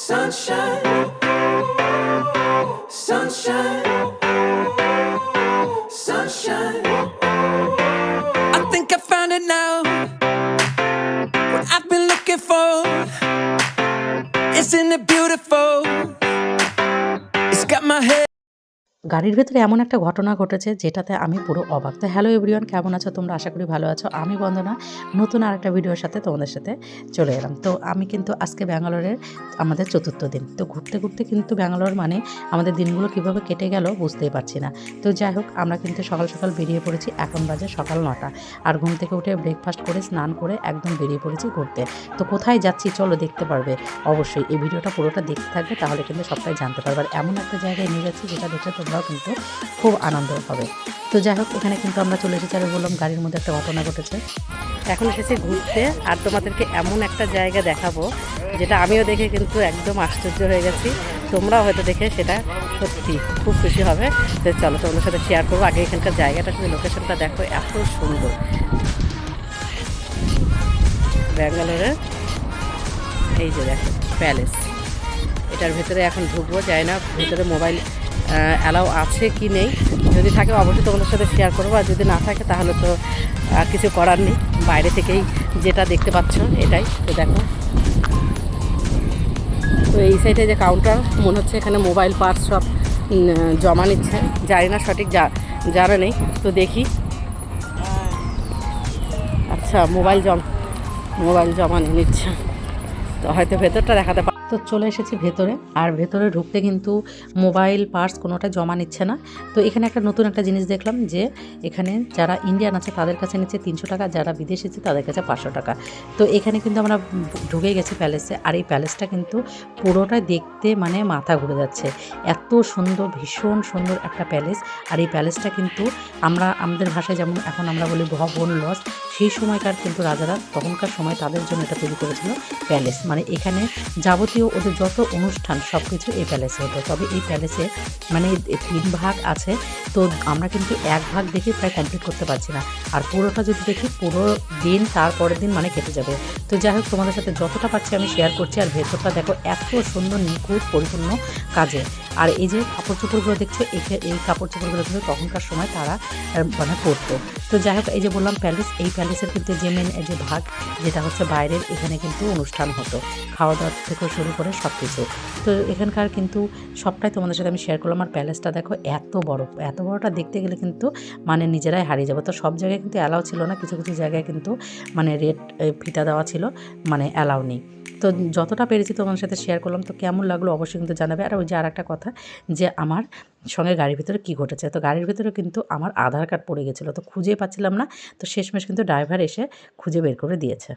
Sunshine, sunshine, sunshine. I think I found it now. What I've been looking for. Isn't it beautiful? It's got my head. গাড়ির ভেতরে এমন একটা ঘটনা ঘটেছে যেটাতে আমি পুরো অবাক। তো হ্যালো এভরিওয়ান, কেমন আছো তোমরা? আশা করি ভালো আছো। আমি বন্দনা নতুন আরেকটা ভিডিওর সাথে তোমাদের সাথে চলে এলাম। তো আমি কিন্তু আজকে ব্যাঙ্গালোরের আমাদের চতুর্থ দিন। তো ঘুরতে ঘুরতে কিন্তু ব্যাঙ্গালোর মানে আমাদের দিনগুলো কিভাবে কেটে গেল বুঝতেই পারছি না। তো যাই হোক, আমরা কিন্তু সকাল সকাল বেরিয়ে পড়েছি। এখন বাজে সকাল 9টা। আর ঘুম থেকে উঠে ব্রেকফাস্ট করে স্নান করে একদম বেরিয়ে পড়েছি ঘুরতে। তো কোথায় যাচ্ছি চলো দেখতে পারবে। অবশ্যই এই ভিডিওটা পুরোটা দেখতে থাকবে, তাহলে কিন্তু সবটাই জানতে পারবে। আর এমন একটা জায়গায় নিয়ে যাচ্ছি যেটা দেখে তোমরাও কিন্তু খুব আনন্দ হবে। তো যাই হোক, এখানে কিন্তু আমরা চলে এসেছি। আর বললাম গাড়ির মধ্যে একটা ঘটনা ঘটেছে। এখন এসেছি ঘুরতে, আর তোমাদেরকে এমন একটা জায়গা দেখাবো যেটা আমিও দেখে কিন্তু একদম আশ্চর্য হয়ে গেছি। তোমরাও হয়তো দেখে সেটা সত্যি খুব খুশি হবে। তো চলো তোমাদের সাথে শেয়ার করবো। আগে এখানকার জায়গাটা শুধু লোকেশনটা দেখো, এত সুন্দর। ব্যাঙ্গালোরের এই যে দেখো প্যালেস, এটার ভেতরে এখন ঢুকবো, যায় না ভেতরে মোবাইল অ্যালাউ আছে কি নেই। যদি থাকে অবশ্যই তোমাদের সাথে শেয়ার করবো, আর যদি না থাকে তাহলে তো আর কিছু করার নেই। বাইরে থেকেই যেটা দেখতে পাচ্ছ এটাই। তো দেখো, তো এই সাইডে যে কাউন্টার, মনে হচ্ছে এখানে মোবাইল পার্টস সব জমা নিচ্ছে। জানি না সঠিক জানা নেই, তো দেখি। আচ্ছা, মোবাইল জমা নিচ্ছে, তো হয়তো ভেতরটা দেখাতে পার। তো চলে এসেছি ভেতরে, আর ভেতরে ঢুকতে কিন্তু মোবাইল পার্স কোনোটা জমা নিচ্ছে না। তো এখানে একটা নতুন একটা জিনিস দেখলাম, যে এখানে যারা ইন্ডিয়ান আছে তাদের কাছে নিচ্ছে 300 টাকা, যারা বিদেশি আছে তাদের কাছে 500 টাকা। তো এখানে কিন্তু আমরা ঢুকে গেছি প্যালেসে। আর এই প্যালেসটা কিন্তু পুরোটা দেখতে মানে মাথা ঘুরে যাচ্ছে। এত সুন্দর, ভীষণ সুন্দর একটা প্যালেস। আর এই প্যালেসটা কিন্তু আমরা আমাদের ভাষায় যেমন এখন আমরা বলি ভবন লজ, সেই সময়কার কিন্তু রাজারা তখনকার সময় তাদের জন্য এটা তৈরি করেছিল প্যালেস। মানে এখানে যাবতীয় ওদের যত অনুষ্ঠান সব কিছু এই প্যালেসে হতো। তবে এই প্যালেসে মানে 3 ভাগ আছে। তো আমরা কিন্তু 1 ভাগ দেখে প্রায় কমপ্লিট করতে পারছি না। আর পুরোটা যদি দেখি পুরো দিন, তারপরের দিন মানে কেটে যাবে। তো যাই হোক, তোমাদের সাথে যতটা পারছি আমি শেয়ার করছি। আর ভেতরটা দেখো এত সুন্দর, নিখুঁত, পরিপূর্ণ কাজে। আর এই যে কাপড় চোপড়গুলো দেখছো, এই কাপড় চোপড়গুলো কিন্তু তখনকার সময় তারা মানে পরতো। তো যাই হোক, এই যে বললাম প্যালেস, এই প্যালেসের কিন্তু যে মেন যে ভাগ যেটা হচ্ছে বাইরের, এখানে কিন্তু অনুষ্ঠান হতো, খাওয়া দাওয়া থেকে শুরু করে সব কিছু। তো এখানকার কিন্তু সবটাই তোমাদের সাথে আমি শেয়ার করলাম। আর প্যালেসটা দেখো এত বড়টা দেখতে গেলে কিন্তু মানে নিজেরাই হারিয়ে যাবো। তো সব জায়গায় কিন্তু অ্যালাউ ছিল না, কিছু কিছু জায়গায় কিন্তু মানে রেট ফিতা দেওয়া ছিল, মানে অ্যালাউ নেই। তো যতটা পেরেছি তোমার সাথে শেয়ার করলাম। তো কেমন লাগলো অবশ্যই কিন্তু জানাবে। আর ওই যে আর একটা কথা, যে আমার সঙ্গে গাড়ির ভিতরে কী ঘটেছে। তো গাড়ির ভিতরে কিন্তু আমার আধার কার্ড পড়ে গেছিলো, তো খুঁজেই পাচ্ছিলাম না। তো শেষমেশ কিন্তু ড্রাইভার এসে খুঁজে বের করে দিয়েছে।